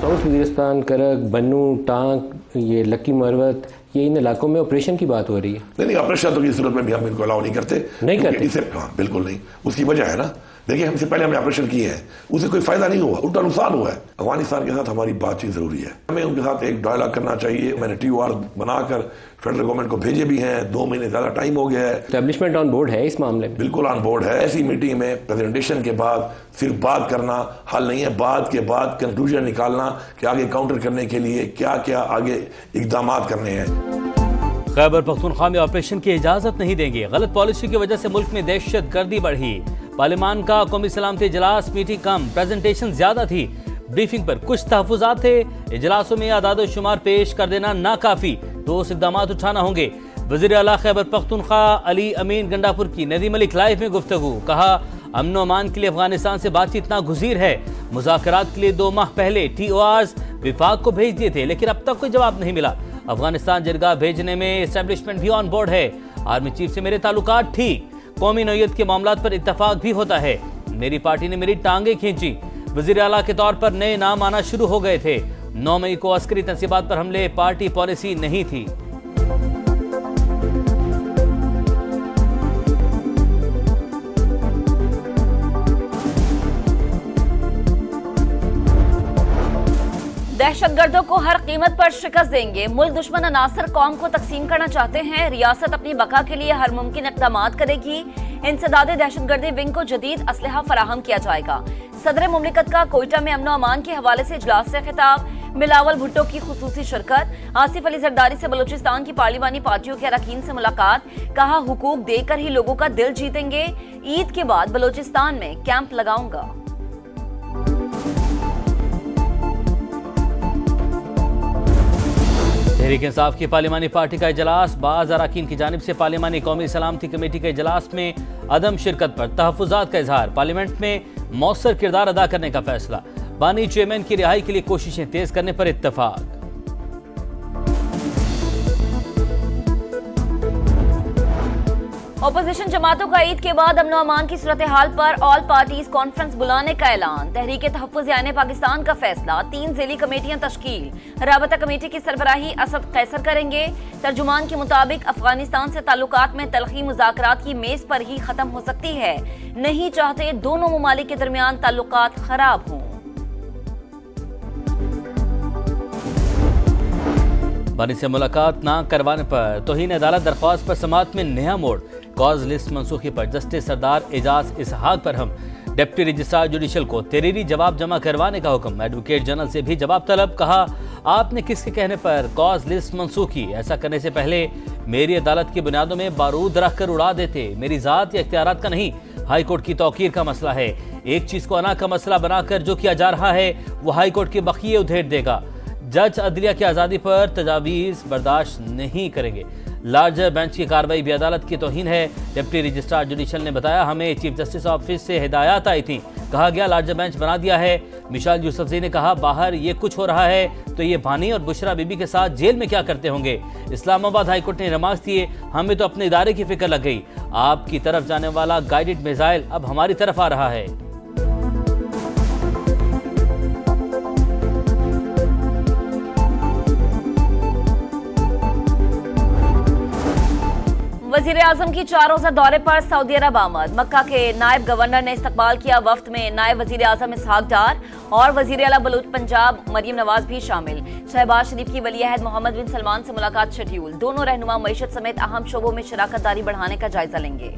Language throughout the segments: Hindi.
साउथ वज़ीरिस्तान, करक, बन्नू, टांग, ये लक्की मरवत, ये इन इलाकों में ऑपरेशन की बात हो रही है। नहीं, ऑपरेशन तो किसी सूरत में भी हम इनको अलाउ नहीं करते। हाँ, बिल्कुल नहीं। उसकी वजह है ना, देखिए हमसे पहले हमने ऑपरेशन किए हैं, उससे कोई फायदा नहीं हुआ, उल्टा नुकसान हुआ है। अफगानिस्तान के साथ हमारी बातचीत जरूरी है, हमें उनके साथ एक डायलॉग करना चाहिए। मैंने TOR बनाकर फेडरल गवर्नमेंट को भेजे भी हैं, 2 महीने ज्यादा टाइम हो गया है। एस्टैब्लिशमेंट ऑन बोर्ड है इस मामले में? बिल्कुल ऑन बोर्ड है। ऐसी मीटिंग में प्रेजेंटेशन के बाद सिर्फ बात करना हल नहीं है, बात के बाद कंक्लूजन निकालना कि आगे काउंटर करने के लिए क्या क्या आगे इकदाम करने हैं। खैबर पख्तूनख्वा में ऑपरेशन की इजाजत नहीं देंगे। गलत पॉलिसी की वजह से मुल्क में दहशत गर्दी बढ़ी। पार्लियामान का कौमी सलामती इजलास मीटिंग कम, प्रेजेंटेशन ज्यादा थी। ब्रीफिंग पर कुछ तहफुजात थे। इजलासों में आदाद शुमार पेश कर देना ना काफी, ठोस इक़दाम उठाना होंगे। वज़ीर आला खैबर पख्तूनख्वा अली अमीन गंडापुर की नदीम मलिक लाइव में गुफ्तगू। कहा, अमन अमान के लिए अफगानिस्तान से बातचीत नागुज़ीर है। मुज़ाकरात के लिए 2 माह पहले TORs विफाक को भेज दिए थे, लेकिन अब तक कोई जवाब नहीं मिला। अफगानिस्तान जरगा भेजने में एस्टेब्लिशमेंट भी ऑन बोर्ड है। आर्मी चीफ से मेरे ताल्लुकात ठीक, कौमी नौयत के मामलात पर इत्तफाक भी होता है। मेरी पार्टी ने मेरी टांगे खींची। वज़ीर आला के तौर पर नए नाम आना शुरू हो गए थे। 9 मई को अस्करी तंसीबात पर हमले पार्टी पॉलिसी नहीं थी। दहशतगर्दों को हर कीमत पर शिकस्त देंगे। मुल्क दुश्मन अनासर कौम को तकसीम करना चाहते हैं। रियासत अपनी बका के लिए हर मुमकिन इक़दाम करेगी। इंसदादे दहशतगर्दी विंग को जदीद असलहा फराहम किया जाएगा। सदर मुमलिकत का कोयटा में अमन अमान के हवाले से इजलास से खिताब। बिलावल भुट्टो की खुसूसी शिरकत। आसिफ अली जरदारी से बलूचिस्तान की पार्लिमानी पार्टियों के अरकान से मुलाकात। कहा, हुकूक देकर ही लोगों का दिल जीतेंगे। ईद के बाद बलूचिस्तान में कैंप लगाऊंगा। तहरीक इंसाफ की पार्लिमानी पार्टी का इजलास। बाज़ अरकान की जानिब से पार्लिमानी कौमी सलामती कमेटी के इजलास में अदम शिरकत पर तहफ़्फ़ुज़ात का इजहार। पार्लियामेंट में मौसर किरदार अदा करने का फैसला। बानी चेयरमैन की रिहाई के लिए कोशिशें तेज करने पर इत्तफाक। अपोजिशन जमातों का ईद के बाद अमन अमान की सूरत हाल पर ऑल पार्टीज कॉन्फ्रेंस बुलाने का ऐलान। तहरीक तहफ़्फ़ुज़ यानी पाकिस्तान का फैसला। 3 ज़ेली कमेटियां तश्कील। राबता कमेटी की सरबराही असद कैसर करेंगे। तर्जुमान के मुताबिक अफगानिस्तान से ताल्लुकात में तलखी मुज़ाकरात की मेज पर ही खत्म हो सकती है। नहीं चाहते दोनों ममालिक के दरमियान ताल्लुकात खराब हों। बानी से मुलाकात ना करवाने पर तौहीन अदालत दरख्वास्त पर समाअत में नया मोड़। कॉज लिस्ट मनसूखी पर जस्टिस सरदार एजाज इसहाक पर हम डिप्टी रजिस्ट्रार जुडिशल को तहरीरी जवाब जमा करवाने का हुक्म। एडवोकेट जनरल से भी जवाब तलब। कहा, आपने किसके कहने पर कॉज लिस्ट मनसूखी? ऐसा करने से पहले मेरी अदालत की बुनियादों में बारूद रख कर उड़ा देते। मेरी जात या इख्तियारात का नहीं, हाई कोर्ट की तौकीर का मसला है। एक चीज को अना का मसला बनाकर जो किया जा रहा है वो हाई कोर्ट के बखिए उधेड़ देगा। जज अदलिया की आज़ादी पर तजावीज़ बर्दाश्त नहीं करेंगे। लार्जर बेंच की कार्रवाई भी अदालत की तौहीन है। डिप्टी रजिस्ट्रार जुडिशल ने बताया, हमें चीफ जस्टिस ऑफिस से हिदायत आई थी। कहा गया लार्जर बेंच बना दिया है। मिशाल यूसुफज़ई ने कहा, बाहर ये कुछ हो रहा है तो ये भानी और बुशरा बीबी के साथ जेल में क्या करते होंगे। इस्लामाबाद हाई कोर्ट ने नमाज दिए, हमें तो अपने इदारे की फिक्र लग गई। आपकी तरफ जाने वाला गाइडेड मिसाइल अब हमारी तरफ आ रहा है। वज़ीर आज़म की 4 रोज़ा दौरे पर सऊदी अरब आमद। मक्का के नायब गवर्नर ने इस्तकबाल किया। वफ्द में नायब वज़ीर आज़म इसहाक डार और वज़ीर आला बलूच पंजाब मरियम नवाज भी शामिल। शहबाज शरीफ की वली अहद मोहम्मद बिन सलमान से मुलाकात शेड्यूल। दोनों रहनुमा मईशत समेत अहम शोबों में शराकत दारी बढ़ाने का जायजा लेंगे।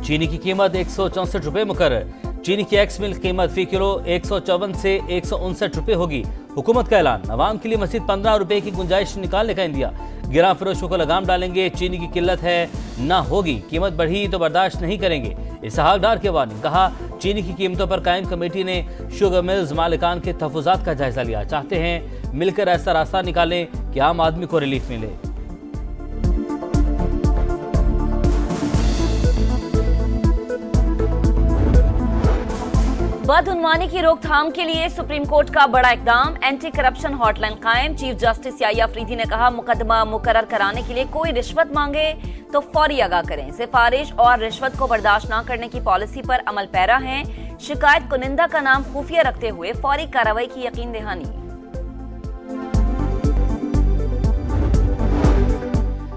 चीनी की कीमत 164 रुपए मुकर्रर। चीनी की एक्स मिल्क कीमत फी किलो 154 से 159 रुपए होगी। हुकूमत का ऐलान, अवाम के लिए मज़ीद 15 रुपए की गुंजाइश निकालने का इंदिया। गिरा फरोशों को लगाम डालेंगे। चीनी की किल्लत है, ना होगी। कीमत बढ़ी तो बर्दाश्त नहीं करेंगे। इसहाक डार के वार्निंग। कहा, चीनी की कीमतों पर कायम कमेटी ने शुगर मिल्स मालिकान के तहफ़्फ़ुज़ात का जायजा लिया। चाहते हैं मिलकर ऐसा रास्ता निकालें कि आम आदमी को रिलीफ मिले। बदउनवानी की रोकथाम के लिए सुप्रीम कोर्ट का बड़ा इकदाम, एंटी करप्शन हॉटलाइन कायम। चीफ जस्टिस याहिया अफरीदी ने कहा, मुकदमा मुकर्रर कराने के लिए कोई रिश्वत मांगे तो फौरी आगाह करें। सिफारिश और रिश्वत को बर्दाश्त न करने की पॉलिसी पर अमल पैरा हैं। शिकायत कुनिंदा का नाम खुफिया रखते हुए फौरी कार्रवाई की यकीन दहानी।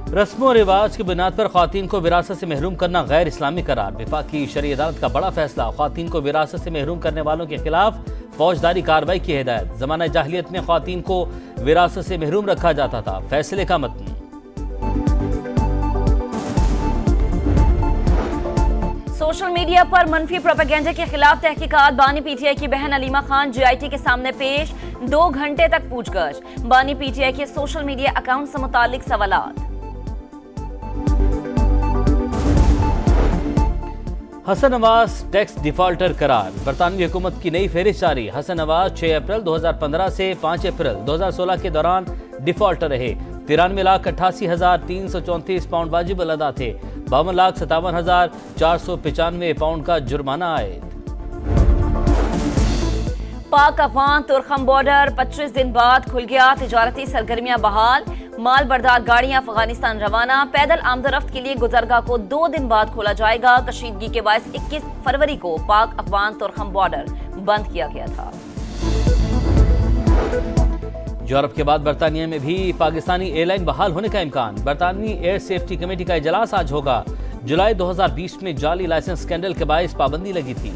रस्म और रिवाज की बुनियाद पर ख्वातीन को विरासत से महरूम करना गैर इस्लामी करार। वफाकी शरई अदालत का बड़ा फैसला, ख्वातीन को विरासत से महरूम करने वालों के खिलाफ फौजदारी कार्रवाई की हिदायत। जमाना जाहिलियत में ख्वातीन को विरासत से महरूम रखा जाता था। फैसले का मतन। सोशल मीडिया पर मनफी प्रोपेगेंडा के खिलाफ तहकीकात, बानी पीटीआई की बहन अलीमा खान जीआईटी के सामने पेश, 2 घंटे तक पूछगछ। बानी पीटीआई के सोशल मीडिया अकाउंट से मुतालिक सवालात। हसन नवाज टैक्स डिफॉल्टर करार, बरतानवी हुकूमत की नई फहरिस्त जारी। हसन नवाज 6 अप्रैल 2015 से 5 अप्रैल 2016 के दौरान डिफॉल्टर रहे। 93,88,334 पाउंड वाजिब अदा थे। 52,57,495 पाउंड का जुर्माना आए। पाक अफगान तुर्खम बॉर्डर 25 दिन बाद खुल गया, तिजारती सरगर्मियां बहाल। माल बरदार गाड़ियां अफगानिस्तान रवाना। पैदल आमदरफ्त के लिए गुजरगाह को 2 दिन बाद खोला जाएगा। कशीदगी के बायस 21 फरवरी को पाक अफगान तुर्खम बॉर्डर बंद किया गया था। यूरोप के बाद बरतानिया में भी पाकिस्तानी एयरलाइन बहाल होने का इम्कान। बरतानवी एयर सेफ्टी कमेटी का इजलास आज होगा। जुलाई 2020 में जाली लाइसेंस स्कैंडल के बायस पाबंदी लगी थी।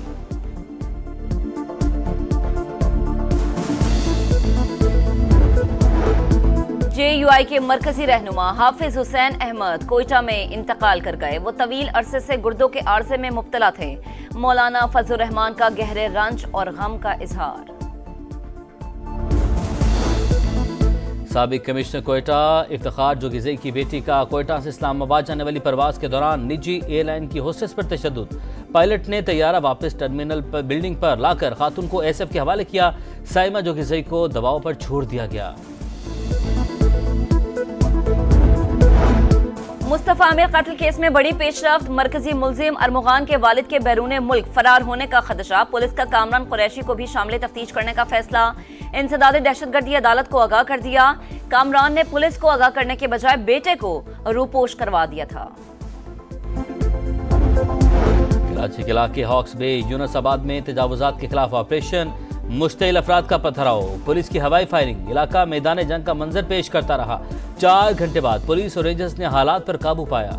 JUI के मरकजी रहनुमा हाफिज हुसैन अहमद कोयटा में इंतकाल कर गए। वो तवील अरसे से गुर्दों के आर्जे में मुब्तला थे। मौलाना फजलुर रहमान का गहरे रंज और गम का इजहार। साबिक कमिश्नर कोयटा इफ्तिखार जोगिज़ई की बेटी का कोयटा से इस्लामाबाद जाने वाली परवाज के दौरान निजी एयरलाइन की होस्टेस पर तशद्दुद। पायलट ने तैयारा वापस टर्मिनल पर बिल्डिंग पर लाकर खातून को SF के हवाले किया। साइमा जोगिज़ई को दबाव पर छोड़ दिया गया। मुस्तफा आमिर कत्ल केस में बड़ी पेशरफ्त। मरकजी मुलजिम अरमुगान के वालिद के बैरून मुल्क फरार होने का खदशा। पुलिस का कामरान कुरैशी को भी शामिल तफ्तीश करने का फैसला। इंसदाद दहशतगर्दी अदालत को आगाह कर दिया। कामरान ने पुलिस को आगाह करने के बजाय बेटे को रूपोश करवा दिया था। कराची के इलाके हॉक्स बे यूनुसाबाद में तजावुजात के खिलाफ ऑपरेशन। मुश्तइल अफराद का पथराव, पुलिस की हवाई फायरिंग। इलाका मैदान जंग का मंजर पेश करता रहा। 4 घंटे बाद पुलिस और रेंजर्स ने हालात पर काबू पाया।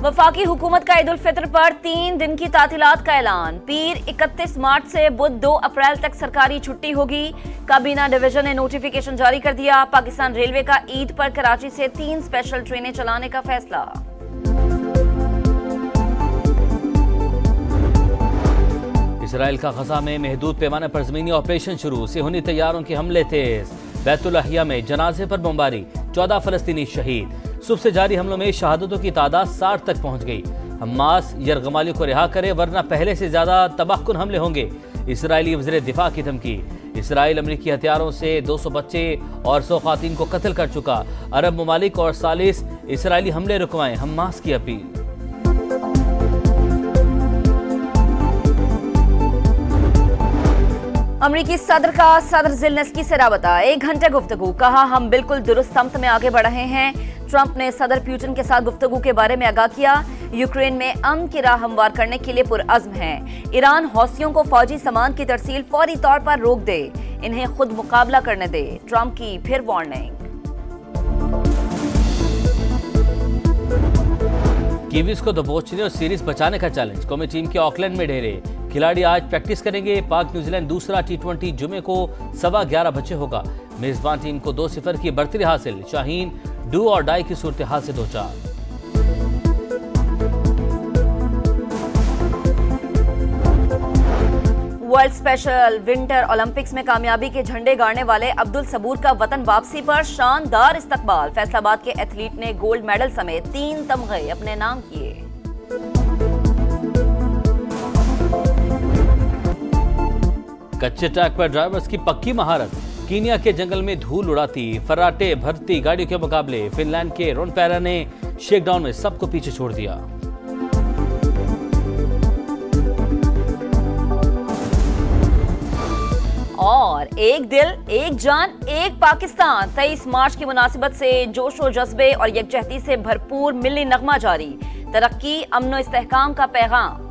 वफाकी हुकूमत का ईद उल फित्र पर 3 दिन की तातीलात का ऐलान। पीर 31 मार्च से बुध 2 अप्रैल तक सरकारी छुट्टी होगी। काबीना डिवीजन ने नोटिफिकेशन जारी कर दिया। पाकिस्तान रेलवे का ईद पर कराची से 3 स्पेशल ट्रेनें चलाने का फैसला। इसराइल का गजा में महदूद पैमाने पर जमीनी ऑपरेशन शुरू। सेहूनी तैयारों के हमले तेज। बैतुल अहिया में जनाजे पर बमबारी, 14 फलस्तीनी शहीद। सुबह से जारी हमलों में शहादतों की तादाद 60 तक पहुंच गई। हमास यरगमाली को रिहा करे वरना पहले से ज्यादा तबाहकुन हमले होंगे। इसराइली वज़ीर दिफा की धमकी। इसराइल अमरीकी हथियारों से 200 बच्चे और 100 खातीन को कत्ल कर चुका। अरब ममालिक और सालिस इसराइली हमले रुकवाएं, हमास की अपील। अमरीकी सदर का सदर ज़ेलेंस्की से राबता। 1 घंटे गुफ्तगू। कहा, हम बिल्कुल दुरुस्त समत में आगे बढ़ रहे हैं। ट्रंप ने सदर पुतिन के साथ गुफ्तगू के बारे में आगाह किया। यूक्रेन में अमन की राह हमवार करने के लिए पुरअज़्म है। ईरान हौसियों को फौजी सामान की तरसील फौरी तौर पर रोक दे, इन्हें खुद मुकाबला करने दे। ट्रंप की फिर वार्निंग। कीवीज को दबोचने और सीरीज बचाने का चैलेंज। कौमी टीम के ऑकलैंड में ढेरे। खिलाड़ी आज प्रैक्टिस करेंगे। पाक न्यूजीलैंड दूसरा T20 जुमे को 11:15 बजे होगा। मेजबान टीम को 2-0 की बढ़तरी हासिल। शाहीन डू और डाई की सूरत हाल से 2-4। वर्ल्ड स्पेशल विंटर ओलंपिक्स में कामयाबी के झंडे गाड़ने वाले अब्दुल सबूर का वतन वापसी पर शानदार इस्तकबाल। फैसलाबाद के एथलीट ने गोल्ड मेडल समेत 3 तमगे अपने नाम किए। कच्चे ट्रैक पर ड्राइवर्स की पक्की महारत। कीनिया के जंगल में धूल उड़ाती फर्राटे भरती गाड़ियों के मुकाबले फिनलैंड के रोनपैरा ने शेकडाउन में सबको पीछे छोड़ दिया। और एक दिल, एक जान, एक पाकिस्तान 23 मार्च की मुनासिबत से जोश व जज्बे और यकजहती से भरपूर मिली नगमा जारी। तरक्की, अमन व इस्तेहकाम का पैगाम।